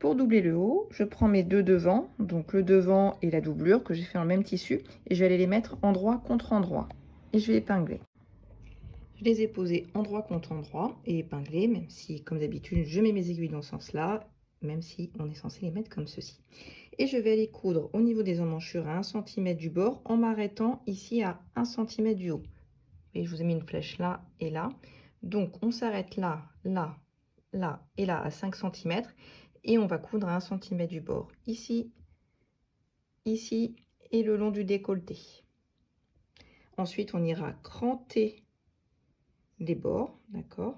pour doubler le haut, je prends mes deux devants, donc le devant et la doublure que j'ai fait dans le même tissu, et je vais aller les mettre endroit contre endroit. Et je vais épingler. Je les ai posés endroit contre endroit et épinglés, même si, comme d'habitude, je mets mes aiguilles dans ce sens-là, même si on est censé les mettre comme ceci. Et je vais aller coudre au niveau des emmanchures à 1 cm du bord en m'arrêtant ici à 1 cm du haut. Et je vous ai mis une flèche là et là. Donc on s'arrête là, là, là et là à 5 cm et on va coudre à 1 cm du bord. Ici, ici et le long du décolleté. Ensuite, on ira cranter les bords, d'accord.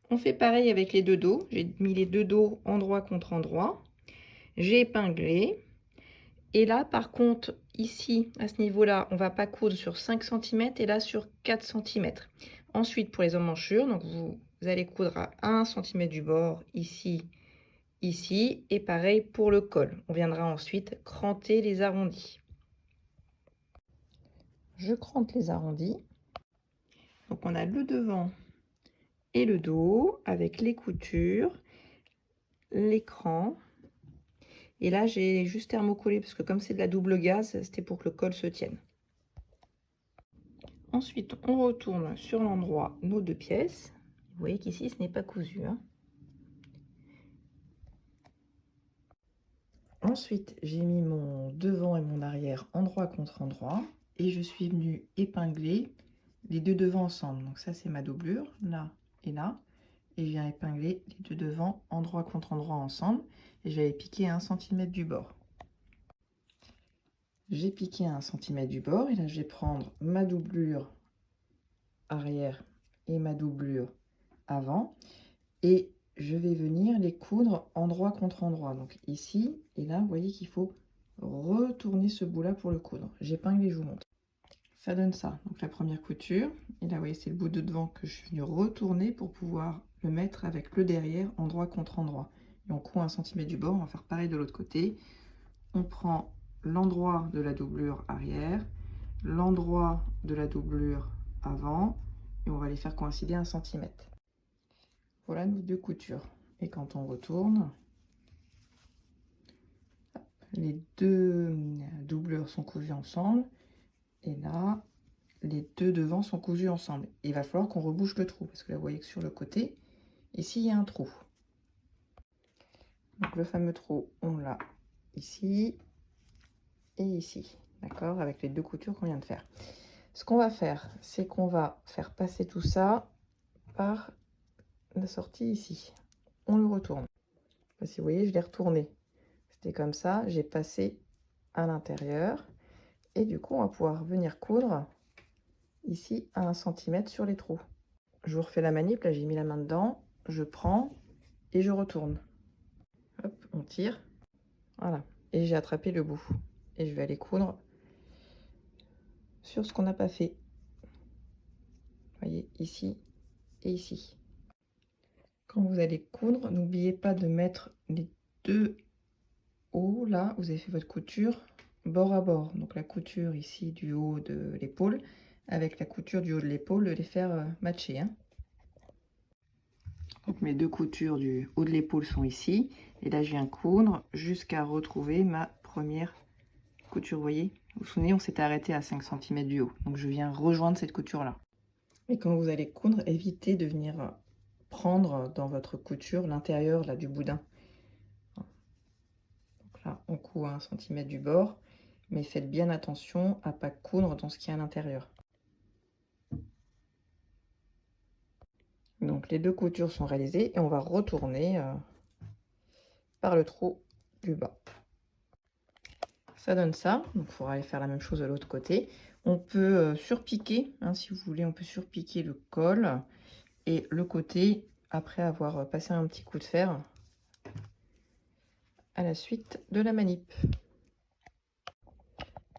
On fait pareil avec les deux dos. J'ai mis les deux dos endroit contre endroit. J'ai épinglé. Et là, par contre, ici, à ce niveau-là, on va pas coudre sur 5 cm et là sur 4 cm. Ensuite, pour les emmanchures, donc vous allez coudre à 1 cm du bord, ici, ici. Et pareil pour le col. On viendra ensuite cranter les arrondis. Je crante les arrondis. Donc on a le devant et le dos avec les coutures, l'écran. Et là, j'ai juste thermocollé parce que comme c'est de la double gaze, c'était pour que le col se tienne. Ensuite, on retourne sur l'endroit nos deux pièces. Vous voyez qu'ici, ce n'est pas cousu, hein. Ensuite, j'ai mis mon devant et mon arrière endroit contre endroit. Et je suis venue épingler les deux devants ensemble. Donc ça, c'est ma doublure, là et là. Et je viens épingler les deux devants endroit contre endroit ensemble. Et je vais les piquer à 1 cm du bord. J'ai piqué à 1 cm du bord. Et là, je vais prendre ma doublure arrière et ma doublure avant. Et je vais venir les coudre endroit contre endroit. Donc ici et là, vous voyez qu'il faut retourner ce bout là pour le coudre. J'épingle et je vous montre. Ça donne ça. Donc la première couture, et là vous voyez c'est le bout de devant que je suis venue retourner pour pouvoir le mettre avec le derrière endroit contre endroit. Et on coud 1 cm du bord. On va faire pareil de l'autre côté. On prend l'endroit de la doublure arrière, l'endroit de la doublure avant, et on va les faire coïncider 1 cm. Voilà nos deux coutures. Et quand on retourne, les deux doublures sont cousues ensemble. Et là, les deux devants sont cousus ensemble. Il va falloir qu'on rebouche le trou. Parce que là, vous voyez que sur le côté, ici, il y a un trou. Donc le fameux trou, on l'a ici et ici. D'accord? Avec les deux coutures qu'on vient de faire. Ce qu'on va faire, c'est qu'on va faire passer tout ça par la sortie ici. On le retourne. Si vous voyez, je l'ai retourné. C'était comme ça, j'ai passé à l'intérieur. Et du coup, on va pouvoir venir coudre ici à 1 cm sur les trous. Je vous refais la manip, là j'ai mis la main dedans, je prends et je retourne. Hop, on tire. Voilà. Et j'ai attrapé le bout. Et je vais aller coudre sur ce qu'on n'a pas fait. Vous voyez, ici et ici. Quand vous allez coudre, n'oubliez pas de mettre les deux hauts, là, vous avez fait votre couture bord à bord. Donc la couture ici du haut de l'épaule, avec la couture du haut de l'épaule, de les faire matcher, hein. Donc mes deux coutures du haut de l'épaule sont ici. Et là, je viens coudre jusqu'à retrouver ma première couture. Vous voyez, vous vous souvenez, on s'était arrêté à 5 cm du haut. Donc je viens rejoindre cette couture-là. Et quand vous allez coudre, évitez de venir prendre dans votre couture l'intérieur là du boudin. Donc là, on coud à 1 cm du bord. Mais faites bien attention à ne pas coudre dans ce qui est à l'intérieur. Donc les deux coutures sont réalisées et on va retourner par le trou du bas. Ça donne ça. Donc il faudra aller faire la même chose de l'autre côté. On peut surpiquer, hein, si vous voulez, on peut surpiquer le col et le côté après avoir passé un petit coup de fer à la suite de la manip.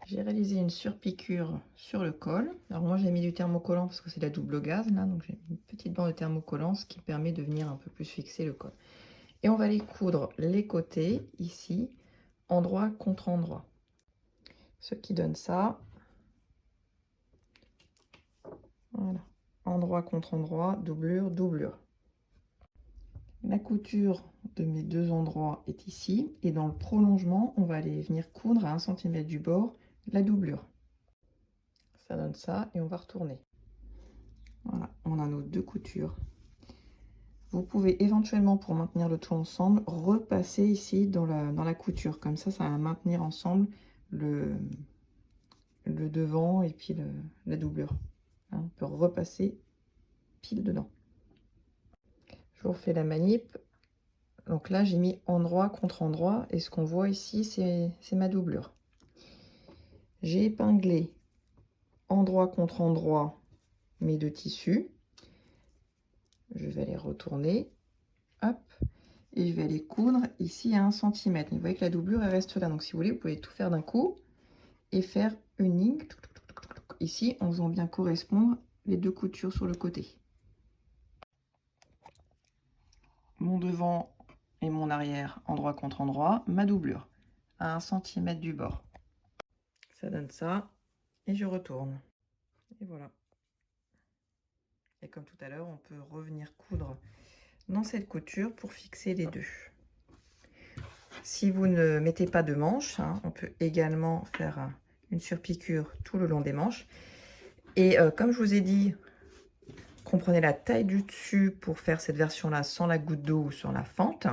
J'ai réalisé une surpiqûre sur le col. Alors moi j'ai mis du thermocollant parce que c'est de la double gaze là, donc j'ai mis une petite bande de thermocollant, ce qui permet de venir un peu plus fixer le col. Et on va aller coudre les côtés ici, endroit contre endroit. Ce qui donne ça. Voilà, endroit contre endroit, doublure, doublure. La couture de mes 2 endroits est ici. Et dans le prolongement, on va aller venir coudre à 1 cm du bord la doublure. Ça donne ça et on va retourner. Voilà, on a nos 2 coutures. Vous pouvez éventuellement, pour maintenir le tout ensemble, repasser ici dans la couture. Comme ça va maintenir ensemble le devant et puis la doublure. Hein, on peut repasser pile dedans. Je vous refais la manip. Donc là, j'ai mis endroit contre endroit. Et ce qu'on voit ici, c'est ma doublure. J'ai épinglé endroit contre endroit mes 2 tissus. Je vais les retourner. Hop. Et je vais aller coudre ici à 1 cm. Vous voyez que la doublure, elle reste là. Donc si vous voulez, vous pouvez tout faire d'un coup et faire une ligne ici en faisant bien correspondre les 2 coutures sur le côté. Mon devant et mon arrière, endroit contre endroit, ma doublure à 1 cm du bord. Ça donne ça et je retourne. Et voilà. Et comme tout à l'heure, on peut revenir coudre dans cette couture pour fixer les 2. Si vous ne mettez pas de manches, hein, on peut également faire une surpiqûre tout le long des manches. Et comme je vous ai dit, comprenez la taille du dessus pour faire cette version-là sans la goutte d'eau ou sur la fente.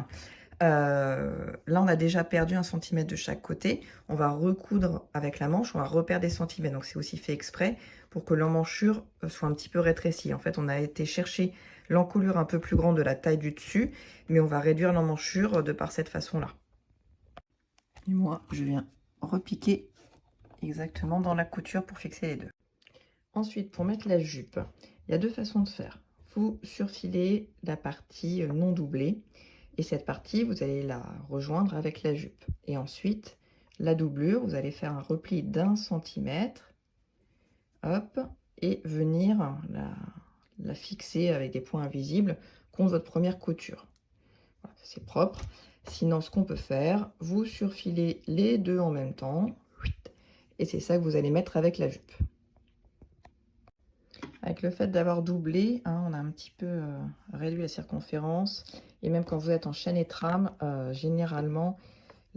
Là, on a déjà perdu 1 cm de chaque côté. On va recoudre avec la manche, on va reperdre des centimètres. Donc, c'est aussi fait exprès pour que l'emmanchure soit un petit peu rétrécie. En fait, on a été chercher l'encolure un peu plus grande de la taille du dessus, mais on va réduire l'emmanchure de par cette façon-là. Et moi, je viens repiquer exactement dans la couture pour fixer les 2. Ensuite, pour mettre la jupe, il y a 2 façons de faire. Vous surfilez la partie non doublée et cette partie, vous allez la rejoindre avec la jupe. Et ensuite, la doublure, vous allez faire un repli d'1 cm, hop, et venir la fixer avec des points invisibles contre votre première couture. Voilà, c'est propre. Sinon, ce qu'on peut faire, vous surfilez les 2 en même temps, et c'est ça que vous allez mettre avec la jupe. Avec le fait d'avoir doublé, hein, on a un petit peu réduit la circonférence. Et même quand vous êtes en chaîne et trame, généralement,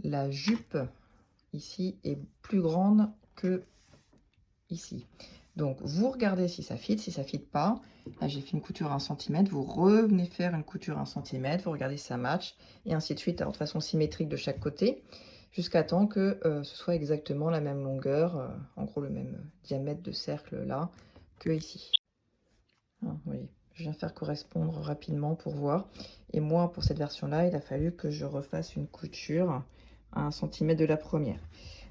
la jupe ici est plus grande que ici. Donc, vous regardez si ça fit. Si ça fit pas, là, j'ai fait une couture à 1 cm. Vous revenez faire une couture à 1 cm. Vous regardez si ça match. Et ainsi de suite, alors, de façon symétrique de chaque côté. Jusqu'à temps que ce soit exactement la même longueur. En gros, le même diamètre de cercle là que ici. Vous voyez, je viens faire correspondre rapidement pour voir. Et moi, pour cette version-là, il a fallu que je refasse une couture à 1 cm de la première.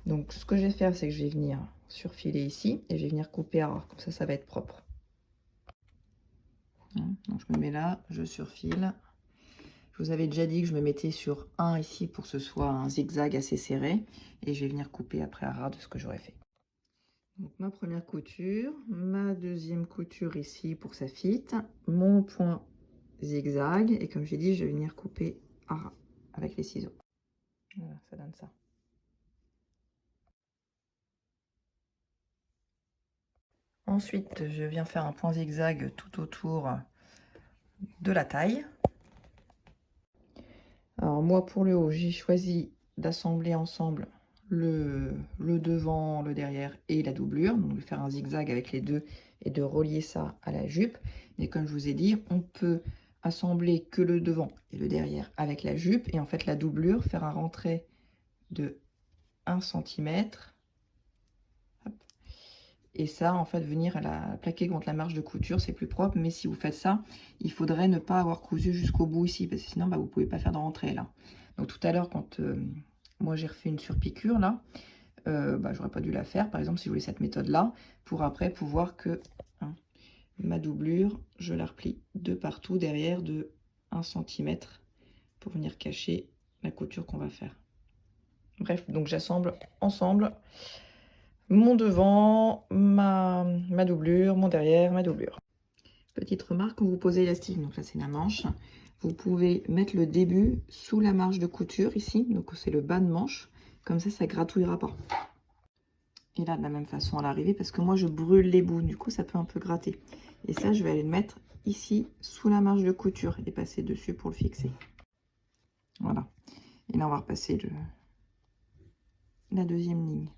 Donc, ce que je vais faire, c'est que je vais venir surfiler ici et je vais venir couper à ras. Comme ça va être propre. Donc, je me mets là, je surfile. Je vous avais déjà dit que je me mettais sur 1 ici pour que ce soit un zigzag assez serré. Et je vais venir couper après à ras de ce que j'aurais fait. Donc ma première couture, ma deuxième couture ici pour que ça fitte, mon point zigzag et comme j'ai dit, je vais venir couper à ras avec les ciseaux. Voilà, ça donne ça. Ensuite, je viens faire un point zigzag tout autour de la taille. Alors moi pour le haut, j'ai choisi d'assembler ensemble le devant, le derrière et la doublure. Donc de faire un zigzag avec les deux et de relier ça à la jupe. Mais comme je vous ai dit, on peut assembler que le devant et le derrière avec la jupe. Et en fait la doublure, faire un rentré de 1 cm. Et ça, en fait, venir à la plaquer contre la marge de couture, c'est plus propre. Mais si vous faites ça, il faudrait ne pas avoir cousu jusqu'au bout ici. Parce que sinon, vous ne pouvez pas faire de rentrée là. Donc tout à l'heure, quand moi j'ai refait une surpiqûre là, j'aurais pas dû la faire. Par exemple, si je voulais cette méthode-là, pour après pouvoir que ma doublure, je la replie de partout derrière de 1 cm pour venir cacher la couture qu'on va faire. Bref, donc j'assemble ensemble mon devant, ma doublure, mon derrière, ma doublure. Petite remarque, quand vous posez l'élastique, donc là c'est la manche, vous pouvez mettre le début sous la marge de couture ici, donc c'est le bas de manche, comme ça gratouillera pas. Et là de la même façon à l'arrivée, parce que moi je brûle les bouts, du coup ça peut un peu gratter. Et ça je vais aller le mettre ici sous la marge de couture et passer dessus pour le fixer. Voilà. Et là, on va repasser la deuxième ligne.